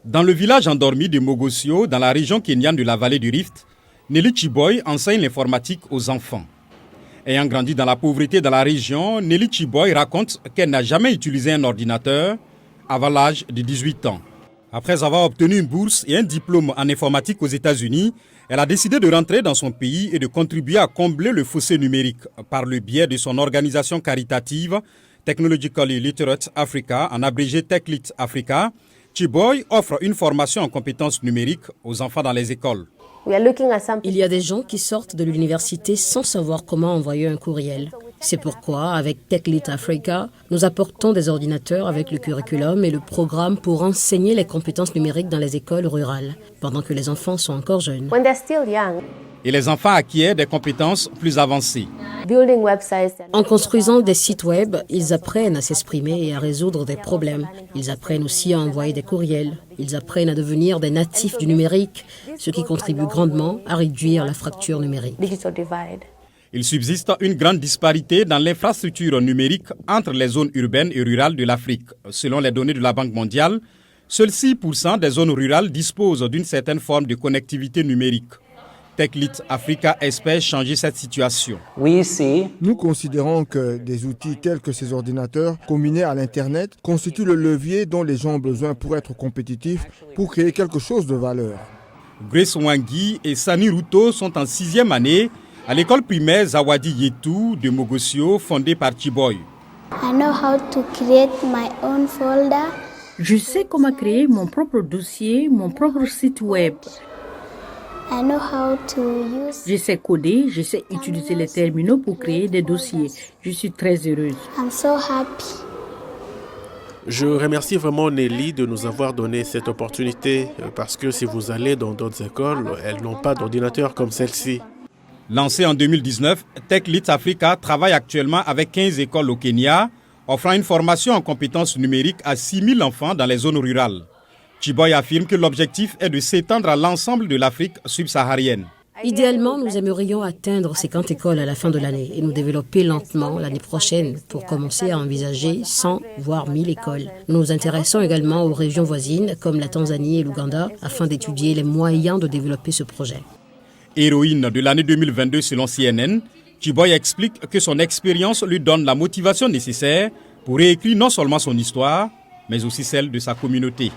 Dans le village endormi de Mogosio, dans la région kenyane de la vallée du Rift, Nelly Chiboy enseigne l'informatique aux enfants. Ayant grandi dans la pauvreté dans la région, Nelly Chiboy raconte qu'elle n'a jamais utilisé un ordinateur avant l'âge de 18 ans. Après avoir obtenu une bourse et un diplôme en informatique aux États-Unis, elle a décidé de rentrer dans son pays et de contribuer à combler le fossé numérique par le biais de son organisation caritative Technologically Literate Africa, en abrégé TechLit Africa. Chiboy offre une formation en compétences numériques aux enfants dans les écoles. Il y a des gens qui sortent de l'université sans savoir comment envoyer un courriel. C'est pourquoi, avec TechLit Africa, nous apportons des ordinateurs avec le curriculum et le programme pour enseigner les compétences numériques dans les écoles rurales, pendant que les enfants sont encore jeunes. Et les enfants acquièrent des compétences plus avancées. En construisant des sites web, ils apprennent à s'exprimer et à résoudre des problèmes. Ils apprennent aussi à envoyer des courriels. Ils apprennent à devenir des natifs du numérique, ce qui contribue grandement à réduire la fracture numérique. Il subsiste une grande disparité dans l'infrastructure numérique entre les zones urbaines et rurales de l'Afrique. Selon les données de la Banque mondiale, seuls 6% des zones rurales disposent d'une certaine forme de connectivité numérique. TechLit Africa espère changer cette situation. Nous considérons que des outils tels que ces ordinateurs, combinés à l'Internet, constituent le levier dont les gens ont besoin pour être compétitifs, pour créer quelque chose de valeur. Grace Wangi et Sani Ruto sont en 6e année à l'école primaire Zawadi Yetu de Mogosio, fondée par Chiboy. Je sais comment créer mon propre dossier, mon propre site web. Je sais coder, je sais utiliser les terminaux pour créer des dossiers. Je suis très heureuse. Je remercie vraiment Nelly de nous avoir donné cette opportunité parce que si vous allez dans d'autres écoles, elles n'ont pas d'ordinateur comme celle-ci. Lancé en 2019, TechLit Africa travaille actuellement avec 15 écoles au Kenya, offrant une formation en compétences numériques à 6 000 enfants dans les zones rurales. Chiboy affirme que l'objectif est de s'étendre à l'ensemble de l'Afrique subsaharienne. Idéalement, nous aimerions atteindre 50 écoles à la fin de l'année et nous développer lentement l'année prochaine pour commencer à envisager 100 voire 1000 écoles. Nous nous intéressons également aux régions voisines comme la Tanzanie et l'Ouganda afin d'étudier les moyens de développer ce projet. Héroïne de l'année 2022 selon CNN, Chiboy explique que son expérience lui donne la motivation nécessaire pour réécrire non seulement son histoire, mais aussi celle de sa communauté.